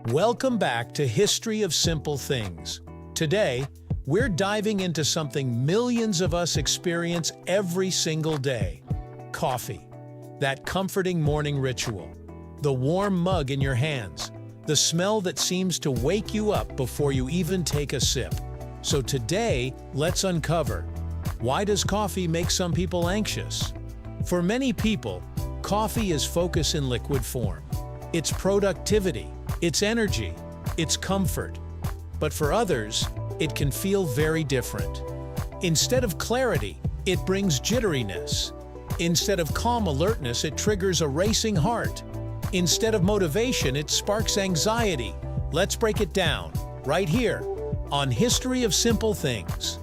Welcome back to History of Simple Things. Today, we're diving into something millions of us experience every single day. Coffee. That comforting morning ritual. The warm mug in your hands. The smell that seems to wake you up before you even take a sip. So today, let's uncover, why does coffee make some people anxious? For many people, coffee is focus in liquid form. It's productivity, it's energy, it's comfort. But for others, it can feel very different. Instead of clarity, it brings jitteriness. Instead of calm alertness, it triggers a racing heart. Instead of motivation, it sparks anxiety. Let's break it down, right here, on History of Simple Things.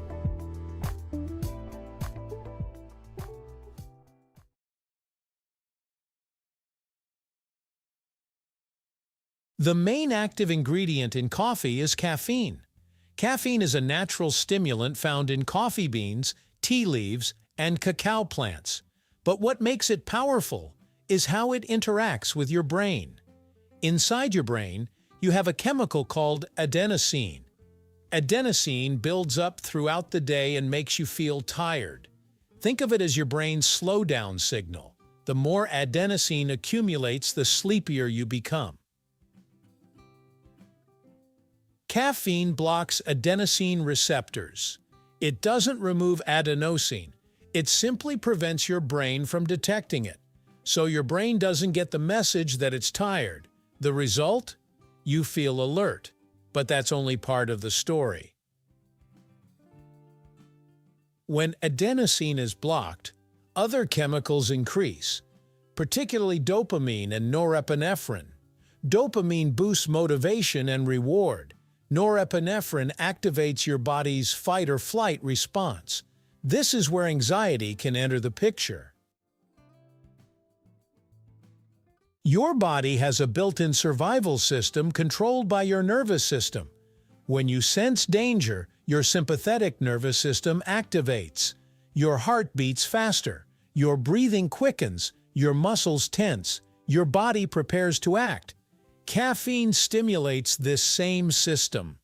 The main active ingredient in coffee is caffeine. Caffeine is a natural stimulant found in coffee beans, tea leaves, and cacao plants. But what makes it powerful is how it interacts with your brain. Inside your brain, you have a chemical called adenosine. Adenosine builds up throughout the day and makes you feel tired. Think of it as your brain's slow-down signal. The more adenosine accumulates, the sleepier you become. Caffeine blocks adenosine receptors. It doesn't remove adenosine. It simply prevents your brain from detecting it. So your brain doesn't get the message that it's tired. The result? You feel alert. But that's only part of the story. When adenosine is blocked, other chemicals increase, particularly dopamine and norepinephrine. Dopamine boosts motivation and reward. Norepinephrine activates your body's fight-or-flight response. This is where anxiety can enter the picture. Your body has a built-in survival system controlled by your nervous system. When you sense danger, your sympathetic nervous system activates. Your heart beats faster. Your breathing quickens. Your muscles tense. Your body prepares to act. Caffeine stimulates this same system.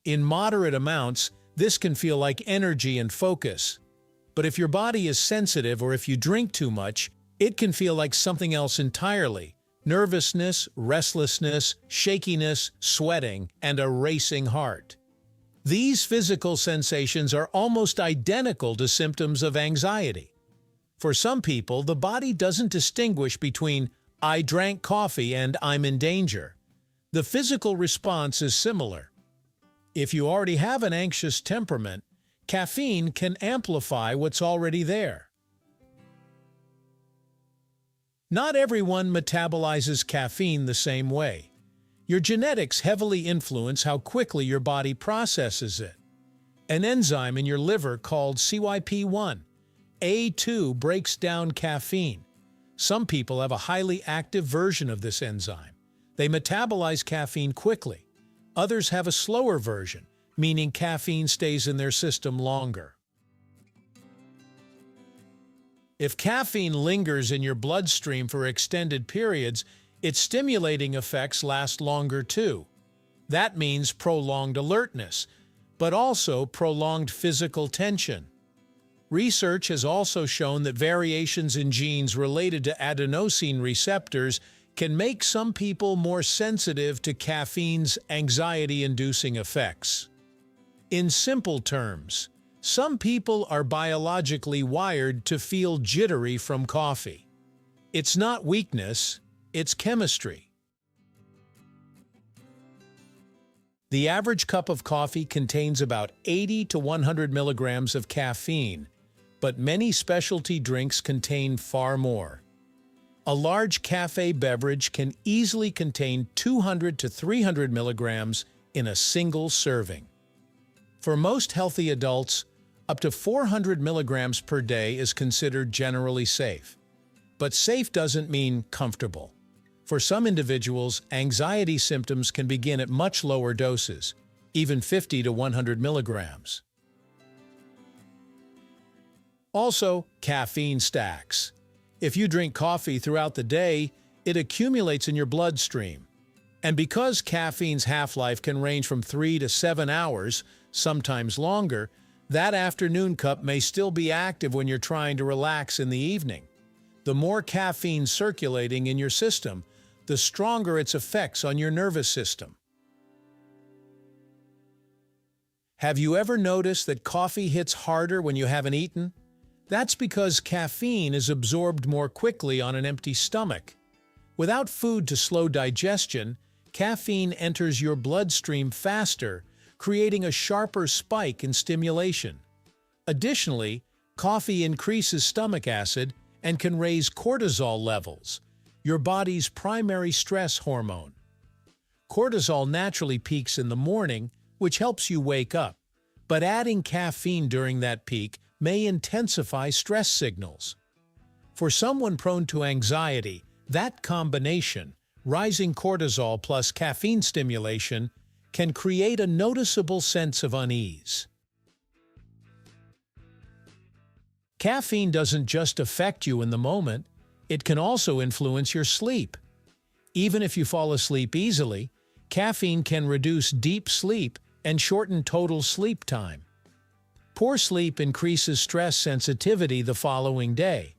In moderate amounts, this can feel like energy and focus. But if your body is sensitive or if you drink too much, it can feel like something else entirely. Nervousness, restlessness, shakiness, sweating, and a racing heart. These physical sensations are almost identical to symptoms of anxiety. For some people, the body doesn't distinguish between "I drank coffee" and "I'm in danger." The physical response is similar. If you already have an anxious temperament, caffeine can amplify what's already there. Not everyone metabolizes caffeine the same way. Your genetics heavily influence how quickly your body processes it. An enzyme in your liver called CYP1A2 breaks down caffeine. Some people have a highly active version of this enzyme. They metabolize caffeine quickly. Others have a slower version, meaning caffeine stays in their system longer. If caffeine lingers in your bloodstream for extended periods, its stimulating effects last longer too. That means prolonged alertness, but also prolonged physical tension. Research has also shown that variations in genes related to adenosine receptors can make some people more sensitive to caffeine's anxiety-inducing effects. In simple terms, some people are biologically wired to feel jittery from coffee. It's not weakness, it's chemistry. The average cup of coffee contains about 80 to 100 milligrams of caffeine, but many specialty drinks contain far more. A large cafe beverage can easily contain 200 to 300 milligrams in a single serving. For most healthy adults, up to 400 milligrams per day is considered generally safe. But safe doesn't mean comfortable. For some individuals, anxiety symptoms can begin at much lower doses, even 50 to 100 milligrams. Also, caffeine stacks. If you drink coffee throughout the day, it accumulates in your bloodstream. And because caffeine's half-life can range from 3 to 7 hours, sometimes longer, that afternoon cup may still be active when you're trying to relax in the evening. The more caffeine circulating in your system, the stronger its effects on your nervous system. Have you ever noticed that coffee hits harder when you haven't eaten? That's because caffeine is absorbed more quickly on an empty stomach. Without food to slow digestion, caffeine enters your bloodstream faster, creating a sharper spike in stimulation. Additionally, coffee increases stomach acid and can raise cortisol levels, your body's primary stress hormone. Cortisol naturally peaks in the morning, which helps you wake up, but adding caffeine during that peak may intensify stress signals. For someone prone to anxiety, that combination, rising cortisol plus caffeine stimulation, can create a noticeable sense of unease. Caffeine doesn't just affect you in the moment, it can also influence your sleep. Even if you fall asleep easily, caffeine can reduce deep sleep and shorten total sleep time. Poor sleep increases stress sensitivity the following day.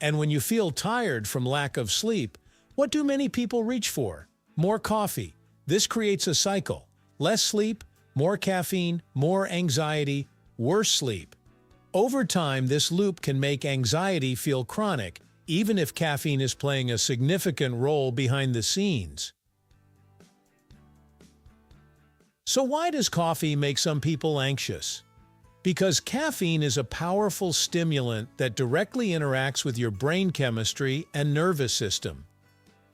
And when you feel tired from lack of sleep, what do many people reach for? More coffee. This creates a cycle. Less sleep, more caffeine, more anxiety, worse sleep. Over time, this loop can make anxiety feel chronic, even if caffeine is playing a significant role behind the scenes. So why does coffee make some people anxious? Because caffeine is a powerful stimulant that directly interacts with your brain chemistry and nervous system.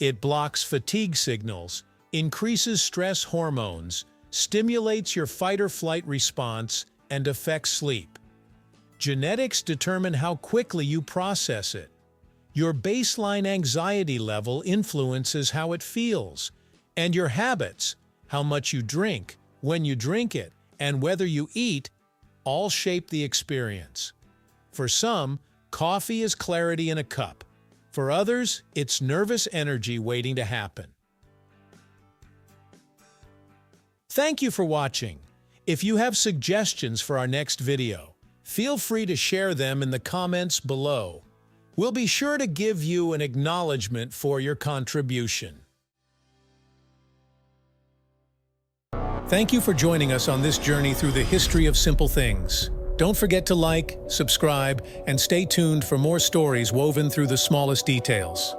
It blocks fatigue signals, increases stress hormones, stimulates your fight-or-flight response, and affects sleep. Genetics determine how quickly you process it. Your baseline anxiety level influences how it feels, and your habits, how much you drink, when you drink it, and whether you eat, all shape the experience. For some, coffee is clarity in a cup. For others, it's nervous energy waiting to happen. Thank you for watching. If you have suggestions for our next video, feel free to share them in the comments below. We'll be sure to give you an acknowledgement for your contribution. Thank you for joining us on this journey through the history of simple things. Don't forget to like, subscribe, and stay tuned for more stories woven through the smallest details.